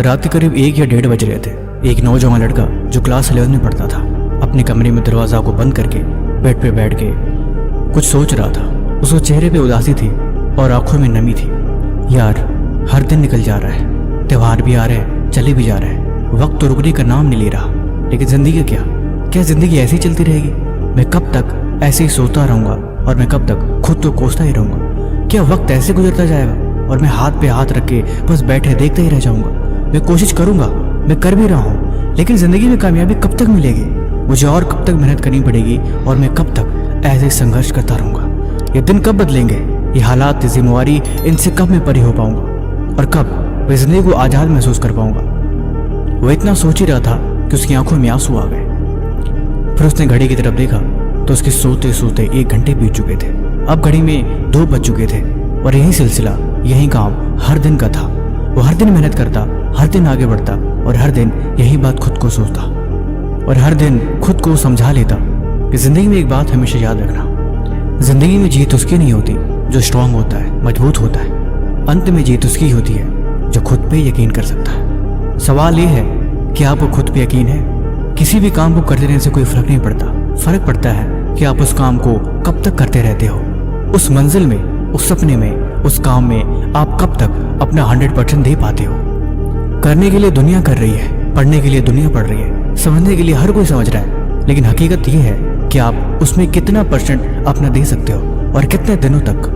रात के करीब 1 या 1:30 बज रहे थे। एक नौजवान लड़का जो क्लास 11 में पढ़ता था अपने कमरे में दरवाज़ा को बंद करके बेड पे बैठ के कुछ सोच रहा था। उसके चेहरे पे उदासी थी और आंखों में नमी थी। यार, हर दिन निकल जा रहा है, त्योहार भी आ रहे हैं, चले भी जा रहे हैं, वक्त तो रुकने का नाम नहीं ले रहा। लेकिन जिंदगी क्या जिंदगी ऐसी ही चलती रहेगी? मैं कब तक ऐसे ही सोता रहूँगा और मैं कब तक खुद को कोसता ही रहूँगा? क्या वक्त ऐसे गुजरता जाएगा और मैं हाथ पे हाथ रख के बस बैठे देखते ही रह जाऊँगा? मैं कोशिश करूँगा, मैं कर भी रहा हूँ, लेकिन ज़िंदगी में कामयाबी कब तक मिलेगी? मुझे और कब तक मेहनत करनी पड़ेगी और मैं कब तक ऐसे संघर्ष करता रहूँगा? ये दिन कब बदलेंगे? ये हालात, जिम्मेवारी, इनसे कब मैं परे हो पाऊँगा और कब मैं ज़िंदगी को आज़ाद महसूस कर पाऊँगा? वो इतना सोच ही रहा था कि उसकी आंखों में आंसू आ गए। फिर उसने घड़ी की तरफ देखा तो उसके सोते सोते 1 घंटे बीत चुके थे। अब घड़ी में 2 बज चुके थे और यही सिलसिला, यही काम हर दिन का था। वो हर दिन मेहनत करता, हर दिन आगे बढ़ता और हर दिन यही बात खुद को सोचता और हर दिन खुद को समझा लेता कि जिंदगी में एक बात हमेशा याद रखना, जिंदगी में जीत उसकी नहीं होती जो स्ट्रांग होता है, मजबूत होता है। अंत में जीत उसकी होती है जो खुद पे यकीन कर सकता है। सवाल ये है कि आपको खुद पे यकीन है? किसी भी काम को करते रहने से कोई फर्क नहीं पड़ता। फर्क पड़ता है कि आप उस काम को कब तक करते रहते हो। उस मंजिल में, उस सपने में, उस काम में आप कब तक अपना 100% दे पाते हो। करने के लिए दुनिया कर रही है, पढ़ने के लिए दुनिया पढ़ रही है, समझने के लिए हर कोई समझ रहा है, लेकिन हकीकत यह है कि आप उसमें कितना % अपना दे सकते हो और कितने दिनों तक।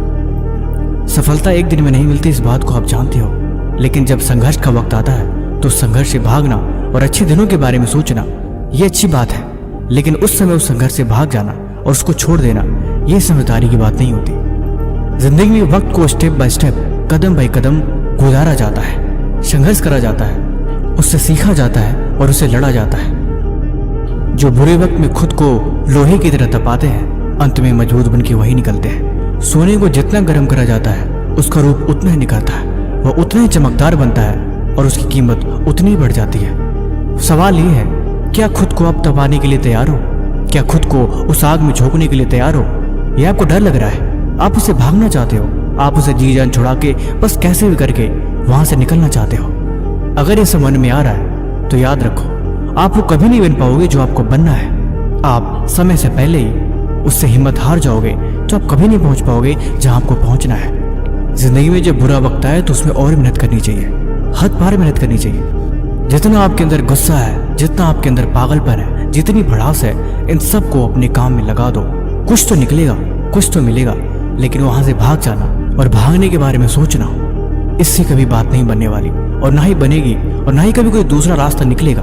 सफलता एक दिन में नहीं मिलती, इस बात को आप जानते हो, लेकिन जब संघर्ष का वक्त आता है तो संघर्ष से भागना और अच्छे दिनों के बारे में सोचना ये अच्छी बात है, लेकिन उस समय उस संघर्ष से भाग जाना और उसको छोड़ देना ये समझदारी की बात नहीं होती। जिंदगी में वक्त को स्टेप बाय स्टेप, कदम बाय कदम गुजारा जाता है, संघर्ष करा जाता है, उससे सीखा जाता है और उससे लड़ा जाता है। जो बुरे वक्त में खुद को लोहे की तरह तपाते हैं, अंत में मजबूत बन के वही निकलते हैं। सोने को जितना गर्म करा जाता है उसका रूप उतना ही निखरता है, वह उतना ही चमकदार बनता है और उसकी कीमत उतनी ही बढ़ जाती है। सवाल ये है, क्या खुद को आप तपाने के लिए तैयार हो? क्या खुद को उस आग में झोंकने के लिए तैयार हो? या आपको डर लग रहा है, आप उसे भागना चाहते हो, आप उसे जी जान छुड़ा के बस कैसे भी करके वहां से निकलना चाहते हो? अगर ये सब मन में आ रहा है तो याद रखो, आप वो कभी नहीं बन पाओगे जो आपको बनना है। आप समय से पहले ही उससे हिम्मत हार जाओगे तो आप कभी नहीं पहुंच पाओगे जहां आपको पहुंचना है। जिंदगी में जब बुरा वक्त आए तो उसमें और मेहनत करनी चाहिए, हद पार मेहनत करनी चाहिए। जितना आपके अंदर गुस्सा है, जितना आपके अंदर पागलपन है, जितनी भड़ास है, इन सब को अपने काम में लगा दो। कुछ तो निकलेगा, कुछ तो मिलेगा, लेकिन वहां से भाग जाना और भागने के बारे में सोचना, इससे कभी बात नहीं बनने वाली और ना ही बनेगी और ना ही कभी कोई दूसरा रास्ता निकलेगा।